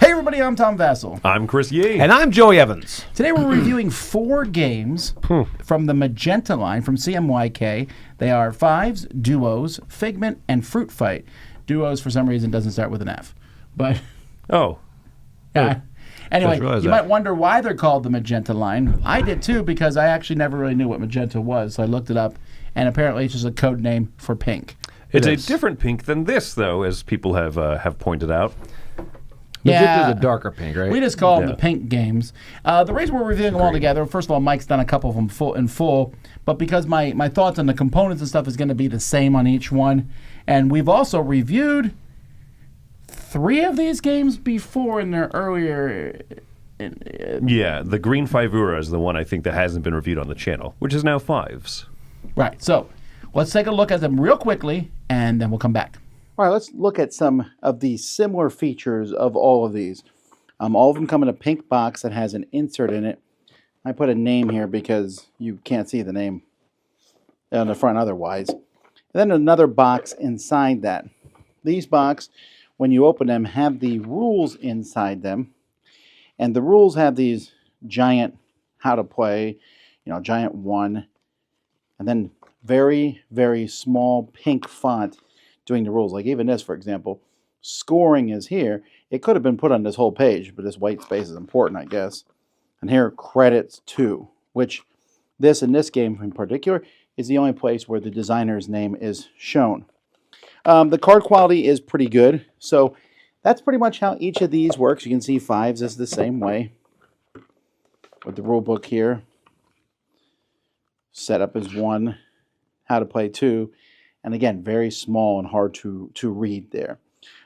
Hey everybody, I'm Tom Vasel. I'm Chris Yee. And I'm Joey Evans. Today we're reviewing 4 games from the Magenta line from CMYK. They are Fives, Duos, Figment, and Fruit Fight. Duos, for some reason, doesn't start with an F. But, Oh. anyway, realize you that. might wonder why they're called the Magenta line. I did too, because I actually never really knew what Magenta was, so I looked it up, and apparently it's just a code name for pink. It's a is. different pink than this, though, as people have pointed out. Magenta's a darker pink, right? We just call them Yeah. the pink games. The reason we're reviewing them all together, first of all, Mike's done a couple of them in full, but because my thoughts on the components and stuff is going to be the same on each one. And we've also reviewed 3 of these games before in their earlier... Yeah, the green Fivura is the one I think that hasn't been reviewed on the channel, which is now Fives. Right, so let's take a look at them real quickly, and then we'll come back. All right, let's look at some of the similar features of all of these. All of them come in a pink box that has an insert in it. I put a name here because you can't see the name on the front otherwise. And then another box inside that. These boxes, when you open them, have the rules inside them. And the rules have these giant how to play, giant 1. And then very, very small pink font doing the rules. Like even this, for example, scoring is here. It could have been put on this whole page, but this white space is important, I guess. And here, credits to, which this in this game in particular is the only place where the designer's name is shown. The card quality is pretty good. So that's pretty much how each of these works. You can see Fives is the same way with the rule book here. Setup is 1, how to play 2. And again, very small and hard to read there.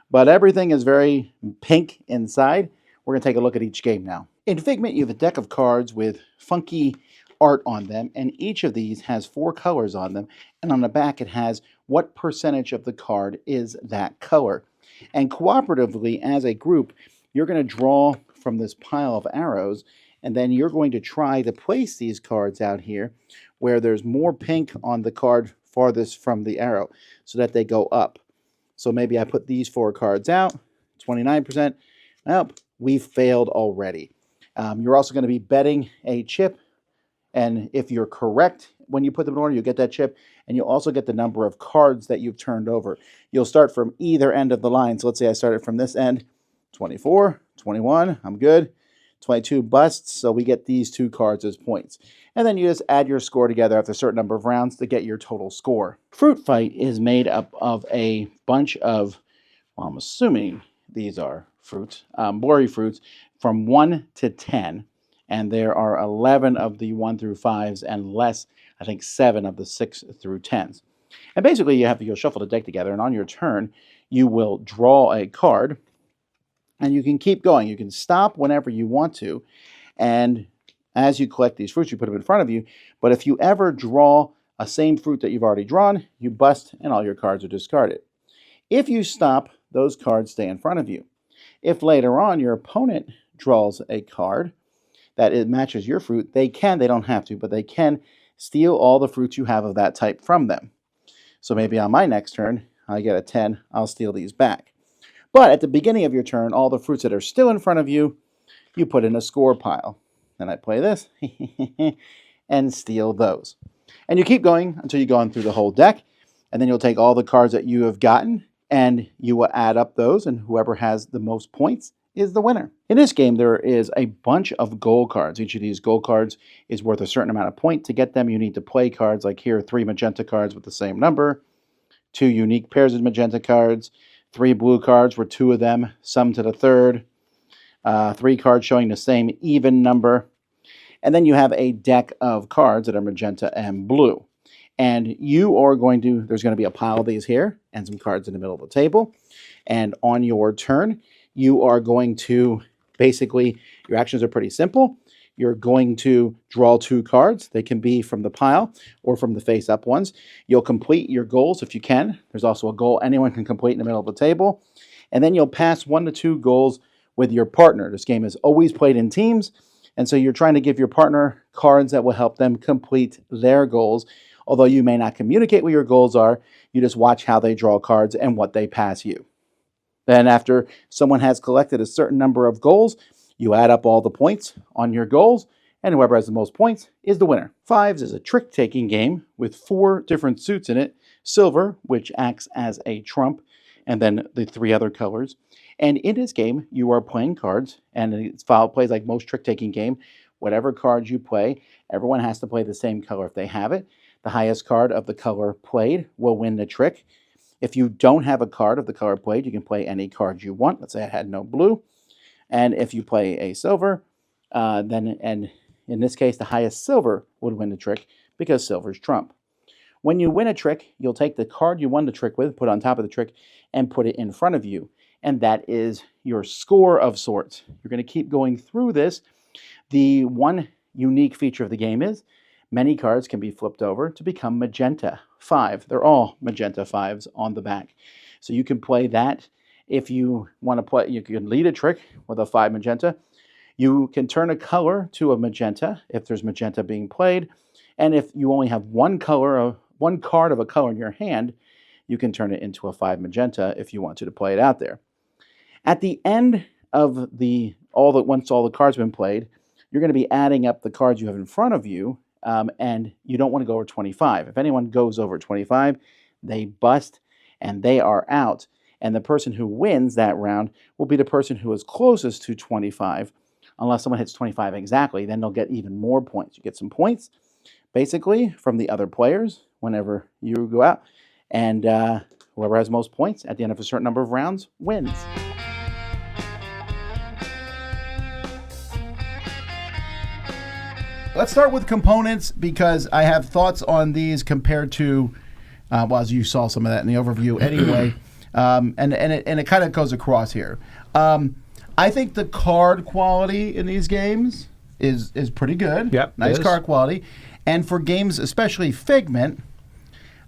But everything is very pink inside. We're going to take a look at each game now. In Figment, you have a deck of cards with funky art on them, and each of these has 4 colors on them. And on the back, it has what percentage of the card is that color. And cooperatively, as a group, you're going to draw from this pile of arrows, and then you're going to try to place these cards out here where there's more pink on the card farthest from the arrow so that they go up. So maybe I put these 4 cards out, 29%. Nope, we failed already. You're also going to be betting a chip, and if you're correct when you put them in order, you get that chip, and you'll also get the number of cards that you've turned over. You'll start from either end of the line. So let's say I started from this end, 24, 21, I'm good. 22 busts, so we get these 2 cards as points. And then you just add your score together after a certain number of rounds to get your total score. Fruit Fight is made up of a bunch of, well, I'm assuming these are fruits, blurry fruits, from 1 to 10. And there are 11 of the 1 through 5s and less, I think 7 of the 6 through 10s. And basically you'll shuffle the deck together, and on your turn, you will draw a card. And you can keep going. You can stop whenever you want to. And as you collect these fruits, you put them in front of you. But if you ever draw a same fruit that you've already drawn, you bust and all your cards are discarded. If you stop, those cards stay in front of you. If later on your opponent draws a card that it matches your fruit, they don't have to, but they can steal all the fruits you have of that type from them. So maybe on my next turn, I get a 10, I'll steal these back. But at the beginning of your turn, all the fruits that are still in front of you, you put in a score pile. Then I play this and steal those. And you keep going until you go on through the whole deck. And then you'll take all the cards that you have gotten and you will add up those. And whoever has the most points is the winner. In this game, there is a bunch of gold cards. Each of these gold cards is worth a certain amount of point. To get them, you need to play cards. Like here, 3 magenta cards with the same number, 2 unique pairs of magenta cards, 3 blue cards were 2 of them, summed to the 3rd. 3 cards showing the same even number. And then you have a deck of cards that are magenta and blue. And you are there's going to be a pile of these here and some cards in the middle of the table. And on your turn, you are going to basically, your actions are pretty simple. You're going to draw 2 cards. They can be from the pile or from the face-up ones. You'll complete your goals if you can. There's also a goal anyone can complete in the middle of the table. And then you'll pass 1 to 2 goals with your partner. This game is always played in teams, and so you're trying to give your partner cards that will help them complete their goals. Although you may not communicate what your goals are, you just watch how they draw cards and what they pass you. Then after someone has collected a certain number of goals, you add up all the points on your goals, and whoever has the most points is the winner. Fives is a trick-taking game with 4 different suits in it. Silver, which acts as a trump, and then the 3 other colors. And in this game, you are playing cards, and it's plays like most trick-taking game. Whatever cards you play, everyone has to play the same color if they have it. The highest card of the color played will win the trick. If you don't have a card of the color played, you can play any card you want. Let's say I had no blue. And if you play a silver, then in this case, the highest silver would win the trick because silver's trump. When you win a trick, you'll take the card you won the trick with, put it on top of the trick, and put it in front of you. And that is your score of sorts. You're going to keep going through this. The one unique feature of the game is many cards can be flipped over to become Magenta 5. They're all Magenta 5s on the back. So you can play that. If you want to play, you can lead a trick with a 5 Magenta. You can turn a color to a Magenta if there's Magenta being played. And if you only have one card of a color in your hand, you can turn it into a 5 Magenta if you want to play it out there. At the end of once all the cards have been played, you're going to be adding up the cards you have in front of you, and you don't want to go over 25. If anyone goes over 25, they bust and they are out. And the person who wins that round will be the person who is closest to 25. Unless someone hits 25 exactly, then they'll get even more points. You get some points, basically, from the other players whenever you go out. And whoever has most points at the end of a certain number of rounds wins. Let's start with components because I have thoughts on these compared to, well, as you saw some of that in the overview anyway, and it kind of goes across here. I think the card quality in these games is pretty good. Yep, nice card quality. And for games, especially Figment,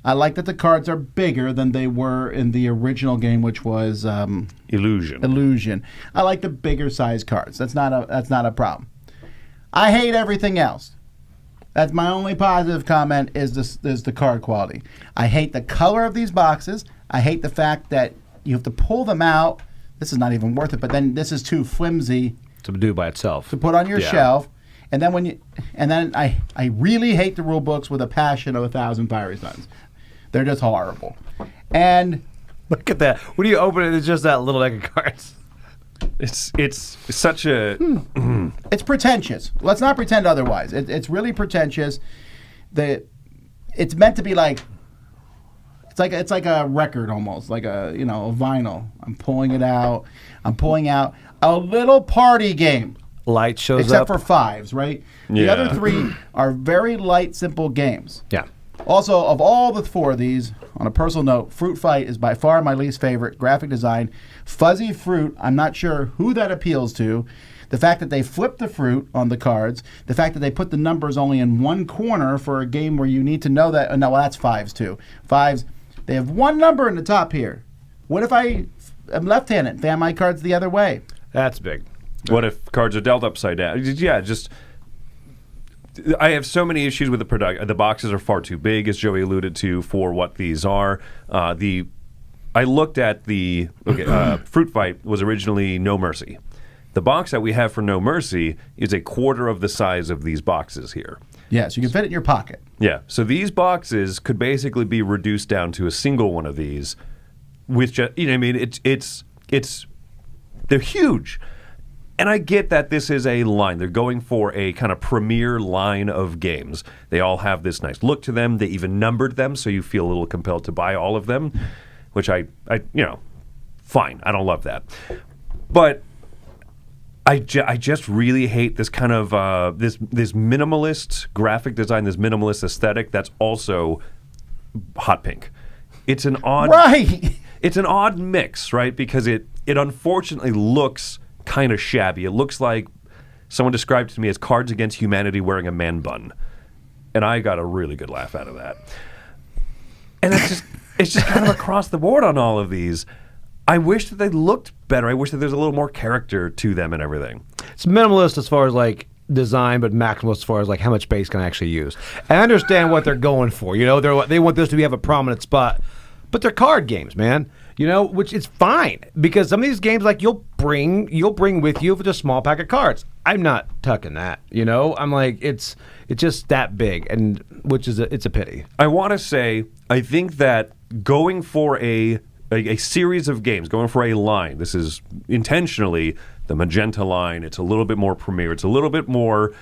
I like that the cards are bigger than they were in the original game, which was Illusion. I like the bigger size cards. That's not a problem. I hate everything else. That's my only positive comment is the card quality. I hate the color of these boxes. I hate the fact that you have to pull them out. This is not even worth it, but then this is too flimsy to do by itself. To put on your shelf. And then I really hate the rule books with a passion of 1,000 fiery suns. They're just horrible. And look at that. When you open it, it's just that little deck of cards. It's such a it's pretentious. Let's not pretend otherwise. It's really pretentious. It's meant to be like it's like a record almost, like a vinyl. I'm pulling it out. I'm pulling out a little party game. Light shows except up. For fives, right? The other 3 are very light, simple games. Yeah. Also, of all the 4 of these, on a personal note, Fruit Fight is by far my least favorite. Graphic design. Fuzzy Fruit, I'm not sure who that appeals to. The fact that they flip the fruit on the cards. The fact that they put the numbers only in one corner for a game where you need to know that. No, well, that's fives too. Fives, they have one number in the top here. What if I am left-handed? Fan my cards the other way. That's big. What if cards are dealt upside down? Yeah, I have so many issues with the product. The boxes are far too big, as Joey alluded to, for what these are. I looked at the Fruit Fight was originally No Mercy. The box that we have for No Mercy is a quarter of the size of these boxes here. Yes, you can fit it in your pocket. Yeah, so these boxes could basically be reduced down to a single one of these, with just it's they're huge. And I get that this is a line. They're going for a kind of premier line of games. They all have this nice look to them. They even numbered them, so you feel a little compelled to buy all of them, which I fine. I don't love that. But I just really hate this kind of this minimalist graphic design, this minimalist aesthetic that's also hot pink. It's an odd It's an odd mix, right? Because it unfortunately looks kind of shabby. It looks like someone described it to me as Cards Against Humanity wearing a man bun. And I got a really good laugh out of that. And it's just kind of across the board on all of these. I wish that they looked better. I wish that there's a little more character to them and everything. It's minimalist as far as like design, but maximalist as far as like how much space can I actually use. I understand what they're going for. They want this to have a prominent spot. but they're card games, man. You know, which is fine because some of these games, like you'll bring with you with a small pack of cards. I'm not tucking that. You know, I'm like it's just that big, and which is it's a pity. I want to say I think that going for a series of games, going for a line. This is intentionally the Magenta line. It's a little bit more premier. It's a little bit more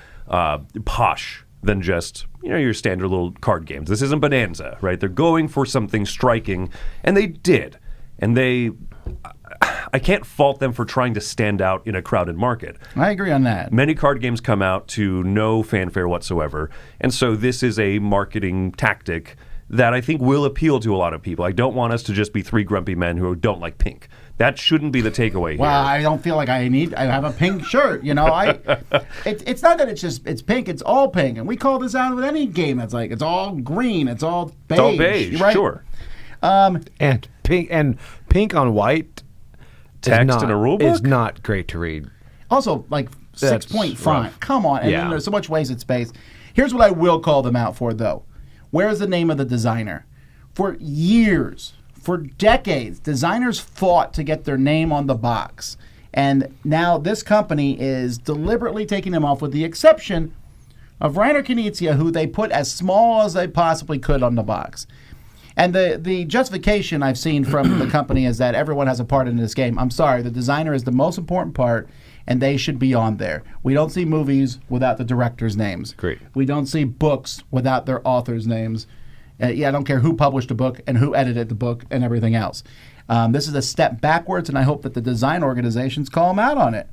posh than just your standard little card games. This isn't Bonanza, right? They're going for something striking, and they did. And I can't fault them for trying to stand out in a crowded market. I agree on that. Many card games come out to no fanfare whatsoever, and so this is a marketing tactic that I think will appeal to a lot of people. I don't want us to just be three grumpy men who don't like pink. That shouldn't be the takeaway Well, here. I don't feel like I have a pink shirt. It's not that it's pink. It's all pink, and we call this out with any game. That's like it's all green. It's all beige. It's all beige, right? sure. And pink on white Text in a rule book is not great to read. Also, like 6-point font. rough. Come on. And then there's so much wasted space. Here's what I will call them out for, though. Where is the name of the designer? For years, for decades, designers fought to get their name on the box. And now this company is deliberately taking them off with the exception of Reiner Knizia, who they put as small as they possibly could on the box. And the justification I've seen from the company is that everyone has a part in this game. I'm sorry, the designer is the most important part, and they should be on there. We don't see movies without the directors' names. Great. We don't see books without their authors' names. I don't care who published the book and who edited the book and everything else. This is a step backwards, and I hope that the design organizations call them out on it.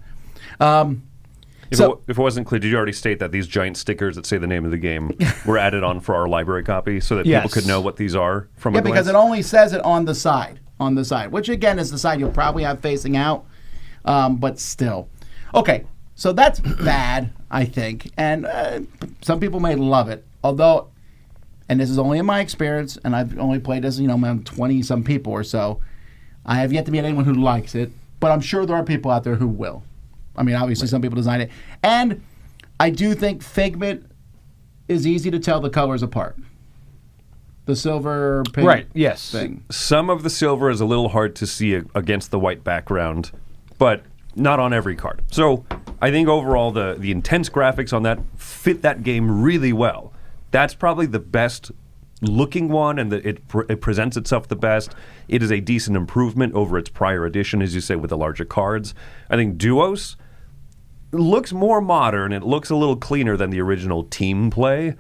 If it wasn't clear, did you already state that these giant stickers that say the name of the game were added on for our library copy so that people could know what these are from a glance? Because it only says it on the side, which again is the side you'll probably have facing out, but still. Okay, so that's bad, I think, and some people may love it, although, and this is only in my experience, and I've only played this, around 20-some people or so, I have yet to meet anyone who likes it, but I'm sure there are people out there who will. I mean, obviously, some people design it. And I do think Figment is easy to tell the colors apart. The silver pink Right, yes. thing. Some of the silver is a little hard to see against the white background, but not on every card. So I think overall the intense graphics on that fit that game really well. That's probably the best looking one, and it presents itself the best. It is a decent improvement over its prior edition, as you say, with the larger cards. I think Duos looks more modern. It looks a little cleaner than the original Team Play,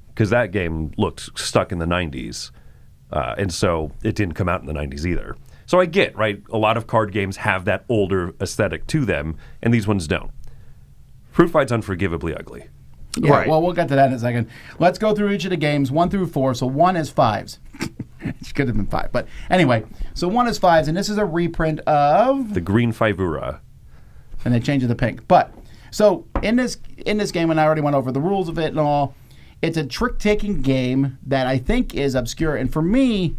because that game looked stuck in the 90s. And so it didn't come out in the 90s either. So I get, right, a lot of card games have that older aesthetic to them, and these ones don't. Fruit Fight's unforgivably ugly. Yeah, Right. well, we'll get to that in a second. Let's go through each of the games, 1 through 4. So 1 is 5s. It could have been 5. But anyway, so 1 is 5s, and this is a reprint of... The Green Fivura. And they changed it to pink. But, so in this game, and I already went over the rules of it and all, it's a trick-taking game that I think is obscure. And for me,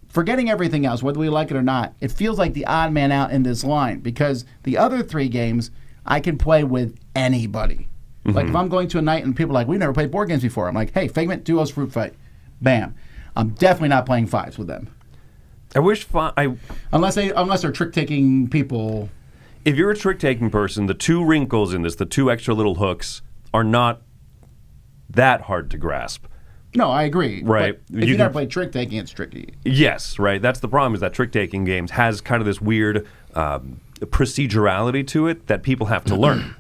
forgetting everything else, whether we like it or not, it feels like the odd man out in this line. Because the other 3 games, I can play with anybody. Like, if I'm going to a night and people are like, we've never played board games before, I'm like, hey, Figment, Duos, Fruit Fight. Bam. I'm definitely not playing 5s with them. I wish... Unless they're trick-taking people. If you're a trick-taking person, the 2 wrinkles in this, the 2 extra little hooks, are not that hard to grasp. No, I agree. Right. But if you never played trick-taking, it's tricky. Yes, right. That's the problem, is that trick-taking games has kind of this weird procedurality to it that people have to learn.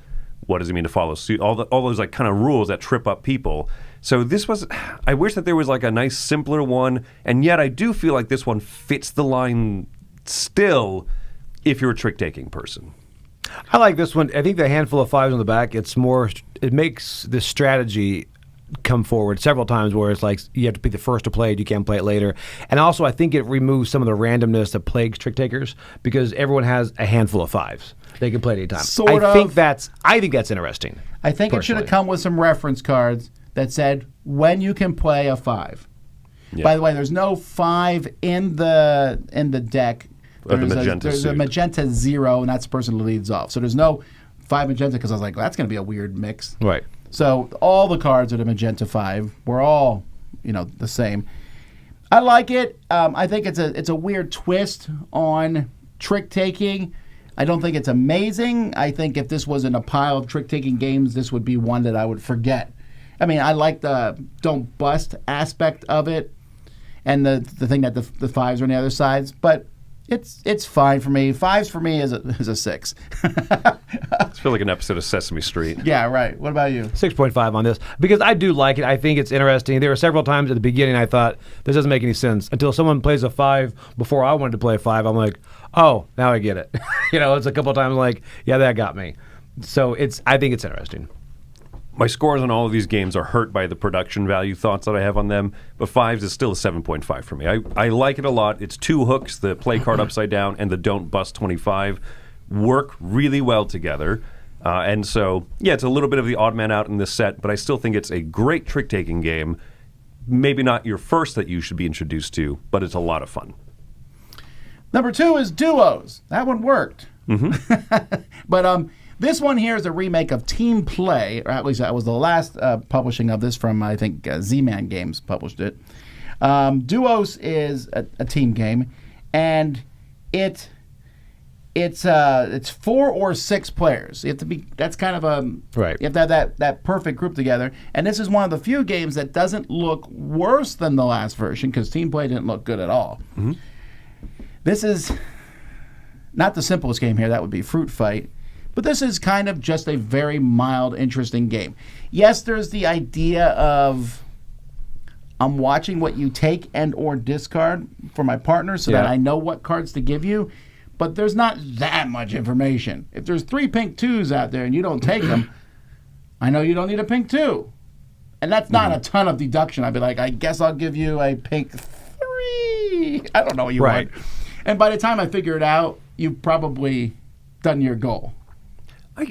What does it mean to follow suit? All those like kind of rules that trip up people. So this was, I wish that there was like a nice simpler one, and yet I do feel like this one fits the line still if you're a trick-taking person. I like this one. I think the handful of 5s on the back, it makes the strategy come forward several times where it's like you have to be the first to play it, you can't play it later. And also I think it removes some of the randomness that plagues trick takers because everyone has a handful of 5s. They can play at any time. I think that's interesting. I think it should have come with some reference cards that said when you can play a 5. Yeah. By the way, there's no 5 in the deck. There's a Magenta 0, and that's the person who leads off. So there's no 5 Magenta because I was like, well, that's going to be a weird mix. Right. So all the cards are the Magenta 5. We're all, the same. I like it. I think it's a weird twist on trick taking. I don't think it's amazing. I think if this was in a pile of trick taking games, this would be one that I would forget. I mean, I like the don't bust aspect of it, and the thing that the fives are on the other sides, but it's fine for me. Fives for me is a 6. I feel like an episode of Sesame Street. Yeah, right. What about you? 6.5 on this because I do like it. I think it's interesting. There were several times at the beginning I thought this doesn't make any sense until someone plays a 5 before I wanted to play a 5. I'm like, oh, now I get it. It's a couple of times like, yeah, that got me. So I think it's interesting. My scores on all of these games are hurt by the production value thoughts that I have on them, but 5s is still a 7.5 for me. I like it a lot. It's 2 hooks, the play card upside down and the don't bust 25, work really well together. And so, yeah, it's a little bit of the odd man out in this set, but I still think it's a great trick-taking game. Maybe not your first that you should be introduced to, but it's a lot of fun. Number 2 is Duos. That one worked. Mm-hmm. But this one here is a remake of Team Play, or at least that was the last publishing of this from, I think, Z-Man Games published it. Duos is a team game, and it's 4 or 6 players. You have to be. That's kind of a right. You have to have that perfect group together. And this is one of the few games that doesn't look worse than the last version because Team Play didn't look good at all. Mm-hmm. This is not the simplest game here. That would be Fruit Fight. But this is kind of just a very mild, interesting game. Yes, there's the idea of I'm watching what you take and or discard for my partner so that I know what cards to give you. But there's not that much information. If there's 3 pink 2s out there and you don't take them, I know you don't need a pink 2. And that's not a ton of deduction. I'd be like, I guess I'll give you a pink 3. I don't know what you want. And by the time I figure it out, you've probably done your goal.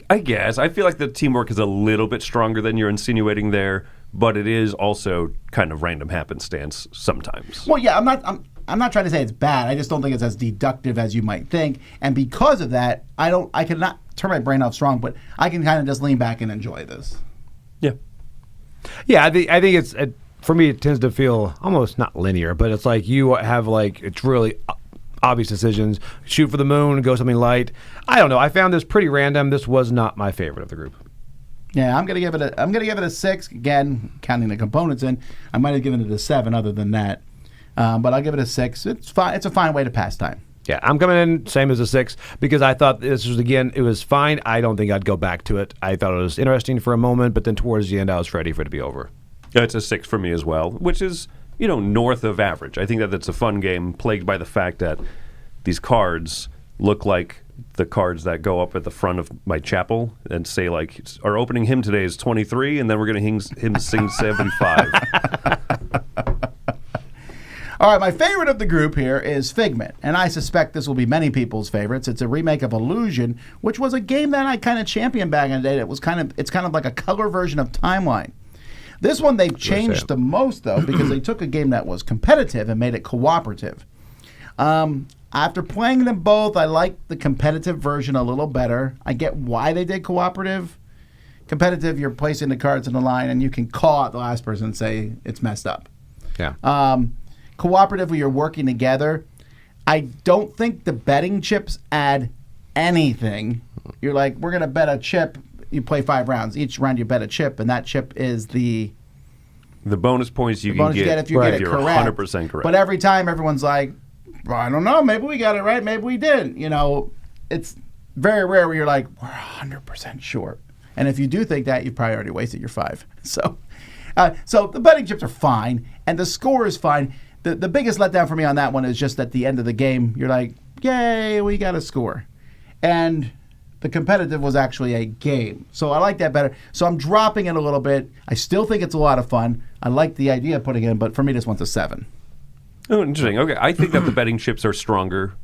I guess. I feel like the teamwork is a little bit stronger than you're insinuating there, but it is also kind of random happenstance sometimes. Well, yeah, I'm not trying to say it's bad. I just don't think it's as deductive as you might think. And because of that, I cannot turn my brain off strong, but I can kind of just lean back and enjoy this. Yeah. Yeah, I think it's for me it tends to feel almost not linear, but it's like you have it's really obvious decisions. Shoot for the moon, go something light. I don't know. I found this pretty random. This was not my favorite of the group. Yeah, I'm gonna give it a 6. Again, counting the components in. I might have given it a 7 other than that. But I'll give it a 6. It's fine. It's a fine way to pass time. Yeah, I'm coming in same as a 6 because I thought this was, again, it was fine. I don't think I'd go back to it. I thought it was interesting for a moment, but then towards the end I was ready for it to be over. Yeah, it's a 6 for me as well, which is, north of average. I think that it's a fun game plagued by the fact that these cards look like the cards that go up at the front of my chapel and say, our opening hymn today is 23, and then we're going to sing 75. All right, my favorite of the group here is Figment, and I suspect this will be many people's favorites. It's a remake of Illusion, which was a game that I kind of championed back in the day. It's kind of like a color version of Timeline. This one they've changed the most, though, because they took a game that was competitive and made it cooperative. After playing them both, I like the competitive version a little better. I get why they did cooperative. Competitive, you're placing the cards in the line, and you can call out the last person and say it's messed up. Yeah. Cooperative, where you're working together. I don't think the betting chips add anything. You're like, we're going to bet a chip. You play 5 rounds. Each round you bet a chip, and that chip is the bonus points you can get if you get it you're correct. 100% correct. But every time everyone's like, well, I don't know, maybe we got it right, maybe we didn't. It's very rare where you're like, we're 100% sure. And if you do think that, you've probably already wasted your 5. So the betting chips are fine, and the score is fine. The biggest letdown for me on that one is just at the end of the game, you're like, yay, we got a score. And the competitive was actually a game. So I like that better. So I'm dropping it a little bit. I still think it's a lot of fun. I like the idea of putting it in, but for me, this one's a 7. Oh, interesting. Okay, I think that the betting chips are stronger.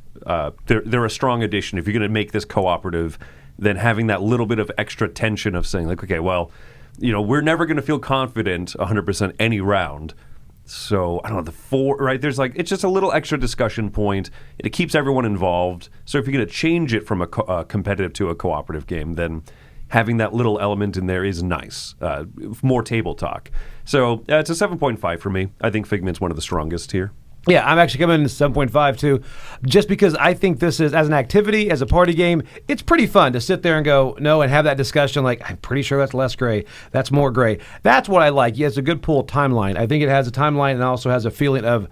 They're a strong addition. If you're going to make this cooperative, then having that little bit of extra tension of saying, okay, well, we're never going to feel confident 100% any round. So, I don't know, the 4, right? There's it's just a little extra discussion point. It keeps everyone involved. So if you're going to change it from a competitive to a cooperative game, then having that little element in there is nice. More table talk. So it's a 7.5 for me. I think Figment's one of the strongest here. Yeah, I'm actually coming in 7.5 too, just because I think this is, as an activity, as a party game, it's pretty fun to sit there and go, no, and have that discussion like, I'm pretty sure that's less gray, that's more gray. That's what I like. Yeah, it's a good pull timeline. I think it has a timeline and also has a feeling of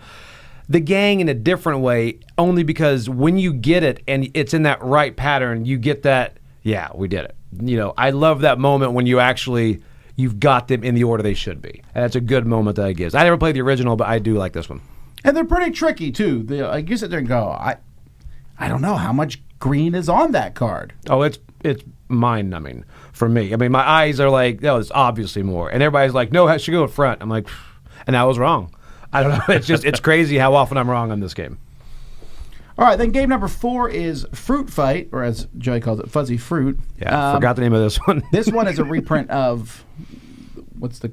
the gang in a different way, only because when you get it and it's in that right pattern, you get that, yeah, we did it. You know, I love that moment when you've got them in the order they should be. And that's a good moment that it gives. I never played the original, but I do like this one. And they're pretty tricky, too. Like you sit there and go, I don't know how much green is on that card. Oh, it's mind-numbing for me. I mean, my eyes are like, no, it's obviously more. And everybody's like, no, it should go in front. I'm like, and I was wrong. I don't know. It's crazy how often I'm wrong on this game. All right, then game number 4 is Fruit Fight, or as Joey calls it, Fuzzy Fruit. Yeah, I forgot the name of this one. This one is a reprint of, what's the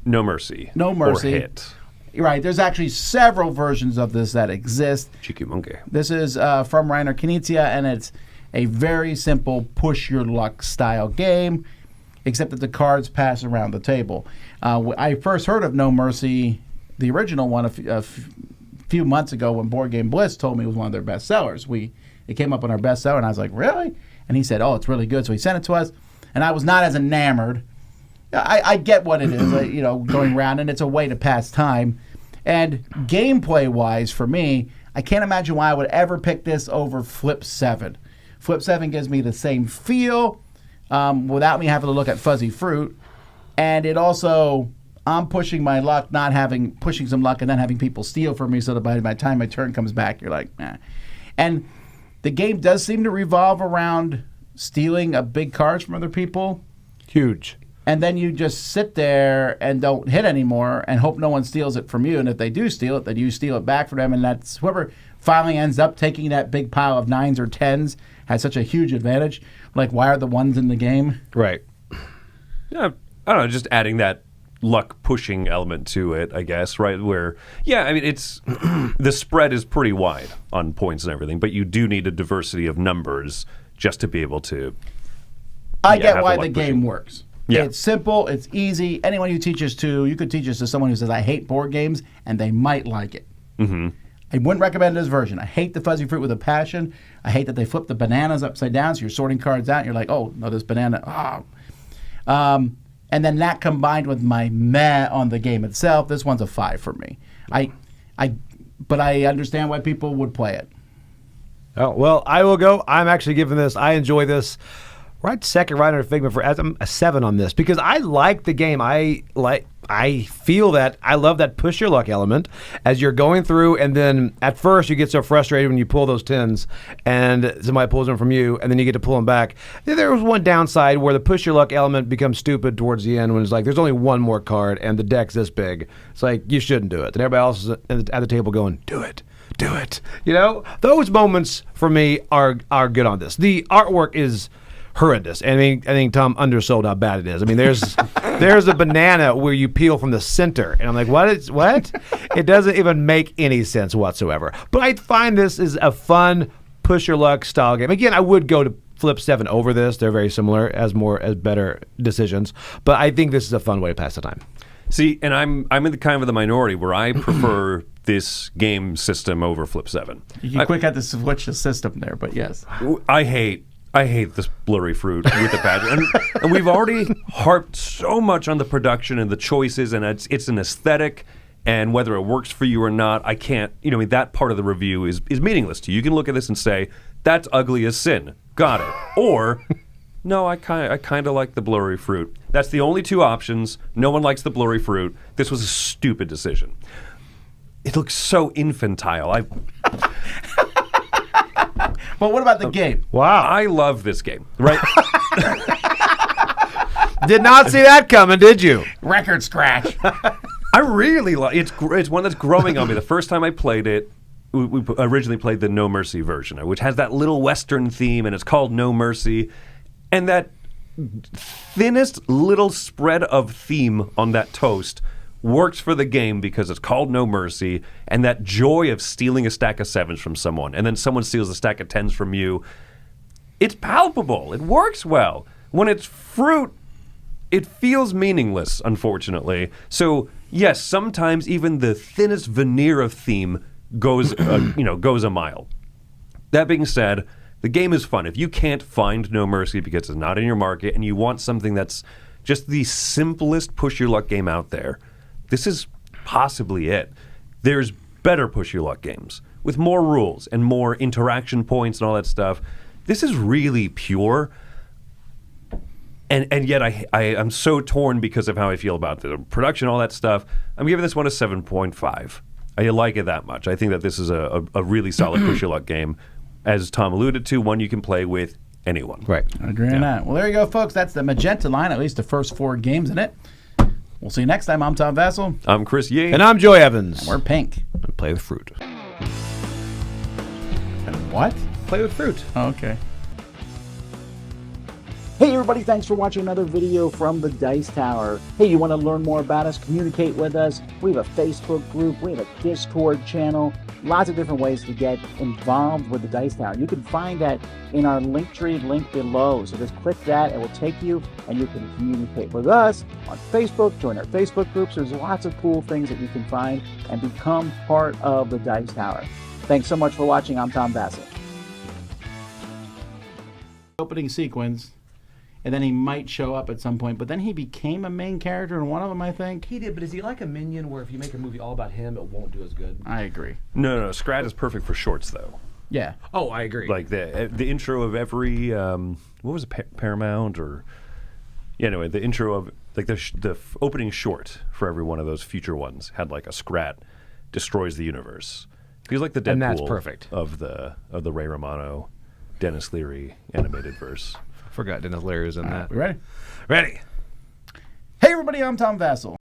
No Mercy. No Mercy. Or Hit. Right, there's actually several versions of this that exist. CMYK. This is from Reiner Knizia, and it's a very simple push your luck style game, except that the cards pass around the table. I first heard of No Mercy, the original one, a few months ago when Board Game Bliss told me it was one of their best sellers. It came up on our bestseller, and I was like, really? And he said, oh, it's really good. So he sent it to us, and I was not as enamored. I get what it is, going around, and it's a way to pass time. And gameplay-wise, for me, I can't imagine why I would ever pick this over Flip 7. Flip 7 gives me the same feel without me having to look at Fuzzy Fruit. And it also, I'm pushing my luck, pushing some luck, and then having people steal from me so that by the time my turn comes back, you're like, nah. And the game does seem to revolve around stealing a big cards from other people. Huge. And then you just sit there and don't hit anymore and hope no one steals it from you. And if they do steal it, then you steal it back from them. And that's whoever finally ends up taking that big pile of 9s or 10s has such a huge advantage. Like, why are the 1s in the game? Right. Yeah, I don't know, just adding that luck pushing element to it, I guess, right? Where, yeah, I mean, it's the spread is pretty wide on points and everything, but you do need a diversity of numbers just to be able to. I get why the game works. Yeah. It's simple, it's easy. Anyone you teach this to, you could teach this to someone who says, I hate board games, and they might like it. Mm-hmm. I wouldn't recommend this version. I hate the Fuzzy Fruit with a passion. I hate that they flip the bananas upside down, so you're sorting cards out, and you're like, oh, no, this banana, and then that combined with my meh on the game itself, this one's a 5 for me. But I understand why people would play it. Oh, well, I will go. I'm actually giving this, I enjoy this. Right, second right under Figment for I'm a 7 on this because I like the game. I feel that I love that push your luck element as you're going through, and then at first you get so frustrated when you pull those 10s and somebody pulls them from you, and then you get to pull them back. There was one downside where the push your luck element becomes stupid towards the end when it's like there's only one more card and the deck's this big. It's like you shouldn't do it, and everybody else is at the table going, do it. Do it. You know, those moments for me are good on this. The artwork is horrendous. I think Tom undersold how bad it is. I mean, there's a banana where you peel from the center, and I'm like, what? It doesn't even make any sense whatsoever. But I find this is a fun push your luck style game. Again, I would go to Flip 7 over this. They're very similar as better decisions. But I think this is a fun way to pass the time. See, and I'm in the kind of the minority where I prefer this game system over Flip 7. You quick had to switch the system there, but yes. I hate this blurry fruit with the badge. And we've already harped so much on the production and the choices, and it's an aesthetic, and whether it works for you or not, I can't, that part of the review is meaningless to you. You can look at this and say, that's ugly as sin. Got it. Or, no, I kind of like the blurry fruit. That's the only two options. No one likes the blurry fruit. This was a stupid decision. It looks so infantile. But what about the game? Wow. I love this game, right? Did not see that coming, did you? Record scratch. I really like it. It's one that's growing on me. The first time I played it, we originally played the No Mercy version, which has that little Western theme, and it's called No Mercy. And that thinnest little spread of theme on that toast works for the game because it's called No Mercy, and that joy of stealing a stack of 7s from someone, and then someone steals a stack of 10s from you, it's palpable. It works well. When it's fruit, it feels meaningless, unfortunately. So yes, sometimes even the thinnest veneer of theme goes goes a mile. That being said, the game is fun. If you can't find No Mercy because it's not in your market and you want something that's just the simplest push your luck game out there, this is possibly it. There's better push your luck games with more rules and more interaction points and all that stuff. This is really pure. And yet I'm so torn because of how I feel about the production, all that stuff. I'm giving this one a 7.5. I like it that much. I think that this is a really solid push your luck game. As Tom alluded to, one you can play with anyone. Right. I agree on that. Well, there you go, folks. That's the Magenta line, at least the first 4 games in it. We'll see you next time. I'm Tom Vasel. I'm Chris Yee. And I'm Joy Evans. And we're pink. And play with fruit. And what? Play with fruit. Oh, okay. Hey everybody, thanks for watching another video from the Dice Tower. Hey, you want to learn more about us, communicate with us? We have a Facebook group, we have a Discord channel, lots of different ways to get involved with the Dice Tower. You can find that in our Linktree link below. So just click that, it will take you and you can communicate with us on Facebook, join our Facebook groups. There's lots of cool things that you can find and become part of the Dice Tower. Thanks so much for watching. I'm Tom Vasel. Opening sequence. And then he might show up at some point, but then he became a main character in one of them, I think. He did, but is he like a minion where if you make a movie all about him, it won't do as good? I agree. No, Scrat is perfect for shorts, though. Yeah. Oh, I agree. Like the intro of every, what was it, Paramount or... Yeah, anyway, the intro of, like the opening short for every one of those future ones had like a Scrat destroys the universe. He's like the Deadpool And that's perfect. of the Ray Romano, Dennis Leary animated verse. Forgot Dennis Leary was in that. We ready? Ready. Hey everybody, I'm Tom Vasel.